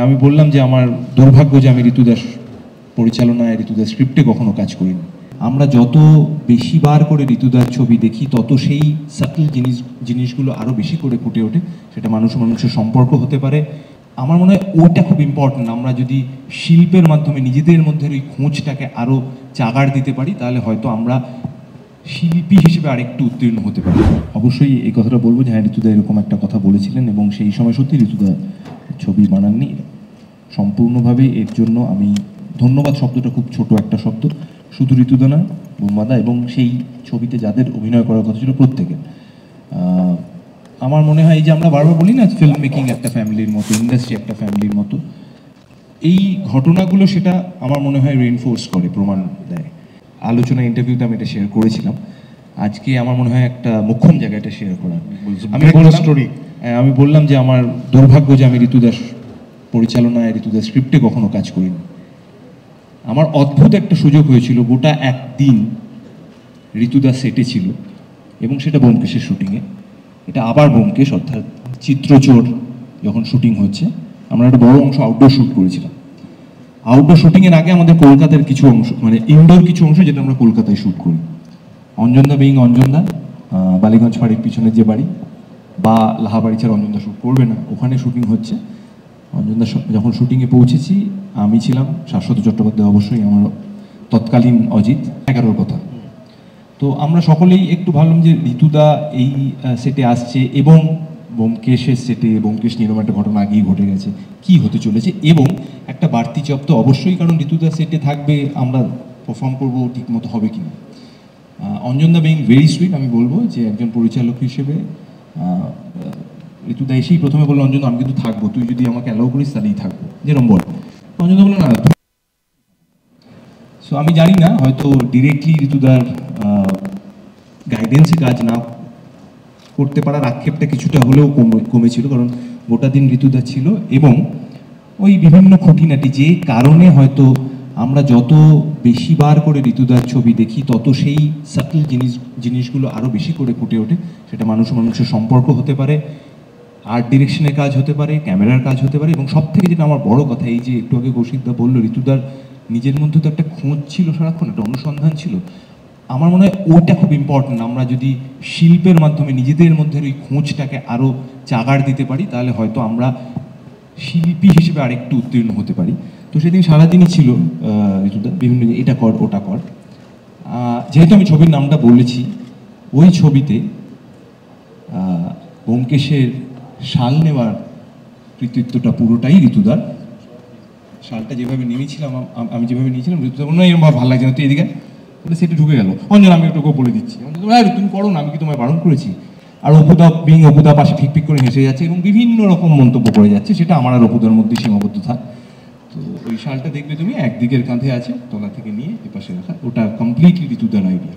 আমি বললাম যে আমার দুর্ভাগ্য যে আমি ঋতুদাস পরিচালনায় ঋতুদাস স্ক্রিপ্টে কখনো কাজ করিনি। আমরা যত বেশি বার করে ঋতুদার ছবি দেখি তত সেই সাটল জিনিসগুলো আরও বেশি করে ফুটে ওঠে। সেটা মানুষের সম্পর্ক হতে পারে। আমার মনে হয় ওটা খুব ইম্পর্টেন্ট। আমরা যদি শিল্পের মাধ্যমে নিজেদের মধ্যে ওই খোঁজটাকে আরও জাগাড় দিতে পারি তাহলে হয়তো আমরা শিল্পী হিসেবে আরেকটু উত্তীর্ণ হতে পারি। অবশ্যই এই কথাটা বলবো যে হ্যাঁ, ঋতুদা এরকম একটা কথা বলেছিলেন এবং সেই সময় সত্যি ঋতুদা ছবি বানাননি সম্পূর্ণভাবে। এর জন্য আমি ধন্যবাদ শব্দটা খুব ছোট একটা শব্দ, শুধু ঋতুদা না, বোম্বাদা এবং সেই ছবিতে যাদের অভিনয় করার কথা ছিল প্রত্যেকে। আমার মনে হয় এই যে আমরা বারবার বলি না ফিল্ম মেকিং একটা ফ্যামিলির মতো, ইন্ডাস্ট্রি একটা ফ্যামিলির মতো, এই ঘটনাগুলো সেটা আমার মনে হয় রিইনফোর্স করে, প্রমাণ দেয়। আলোচনা ইন্টারভিউতে আমি এটা শেয়ার করেছিলাম। আজকে আমার মনে হয় একটা মোক্ষম জায়গায় এটা শেয়ার করা। আমি বললাম যে আমার দুর্ভাগ্য যে আমি ঋতুদাস পরিচালনায় ঋতুদাস স্ক্রিপ্টে কখনো কাজ করিনি। আমার অদ্ভুত একটা সুযোগ হয়েছিল, গোটা একদিন ঋতুদাস সেটে ছিল এবং সেটা ব্যোমকেশের শুটিংয়ে। এটা আবার ব্যোমকেশ অর্থাৎ চিত্রচোর যখন শুটিং হচ্ছে, আমরা একটা বড় অংশ আউটডোর শ্যুট করেছিলাম। আউটডোর শুটিংয়ের আগে আমাদের কলকাতার কিছু অংশ, মানে ইনডোর কিছু অংশ যেটা আমরা কলকাতায় শ্যুট করি। অঞ্জনদা বিং অঞ্জনদা, বালিগঞ্জ ফাঁড়ির পিছনের যে বাড়ি বা লাহাবাড়ি ছাড়া অঞ্জনদা শ্যুট করবে না, ওখানে শুটিং হচ্ছে। অঞ্জনদা যখন শুটিংয়ে পৌঁছেছি, আমি ছিলাম, শাশ্বত চট্টোপাধ্যায় অবশ্যই, আমার তৎকালীন অজিত, 11-র কথা। তো আমরা সকলেই একটু ভাবলাম যে ঋতুদা এই সেটে আসছে এবং ব্যোমকেশের সেটে ব্যোমকেশ নিয়ে এরকম একটা ঘটনা আগেই ঘটে গেছে, কি হতে চলেছে এবং একটা বাড়তি চাপ তো অবশ্যই, কারণ ঋতুদা সেটে থাকবে, আমরা পারফর্ম করবো ঠিক মতো হবে কিনা। অঞ্জনদা বিং ভেরি সুইট, আমি বলবো যে একজন পরিচালক হিসেবে ঋতুদা এসেই প্রথমে বললো, অঞ্জন আমি কিন্তু থাকবো, তুই যদি আমাকে অ্যালাউ করিস তাহলেই থাকবো, যেরকম বল। অঞ্জনদা বললো না। সো আমি জানি না, হয়তো ডিরেক্টলি ঋতুদার গাইডেন্সে কাজ না করতে পারার আক্ষেপটা কিছুটা হলেও কমেছিল, কারণ গোটা দিন ঋতুদা ছিল এবং ওই বিভিন্ন খুঁটিনাটি যে কারণে হয়তো আমরা যত বেশি বার করে ঋতুদার ছবি দেখি তত সেই সাটল জিনিসগুলো আরও বেশি করে ফুটে ওঠে। সেটা মানুষের সম্পর্ক হতে পারে, আর্ট ডিরেকশনের কাজ হতে পারে, ক্যামেরার কাজ হতে পারে এবং সব থেকে যেটা আমার বড় কথা, এই যে একটু আগে কৌশিকদা বললো ঋতুদার নিজের মধ্যে তো একটা খোঁজ ছিল, সারাক্ষণ একটা অনুসন্ধান ছিল। আমার মনে হয় ওটা খুব ইম্পর্টেন্ট। আমরা যদি শিল্পের মাধ্যমে নিজেদের মধ্যে ওই খোঁজটাকে আরও জাগাড় দিতে পারি তাহলে হয়তো আমরা শিল্পী হিসেবে আরেকটু উত্তীর্ণ হতে পারি। তো সেদিন সারাদিনই ছিল ঋতুদা বিভিন্ন এটা কর ওটা কর। যেহেতু আমি ছবির নামটা বলেছি, ওই ছবিতে ব্যোমকেশের শাল নেওয়ার কৃতিত্বটা পুরোটাই ঋতুদার। শালটা যেভাবে নেমেছিলাম, আমি যেভাবে নিয়েছিলাম, ঋতুদা বললো এরকম ভালো লাগছে না, তুই এদিকে বলে সেটা ঢুকে গেল। অঞ্জন আমি একটু বলে দিচ্ছি, তুমি করো না, আমি কি তোমায় বারণ করেছি। আর অপুদা পাশে ফিক করে হেসে যাচ্ছে এবং বিভিন্ন রকম মন্তব্য করে যাচ্ছে, সেটা আমার আর অপুদার মধ্যে সীমাবদ্ধ থাক। তো ওই শালটা দেখবে তুমি, একদিকের কাঁধে আছে, তলা থেকে নিয়ে এপাশে রাখা, ওটা কমপ্লিটলি ঋতুদার আইডিয়া।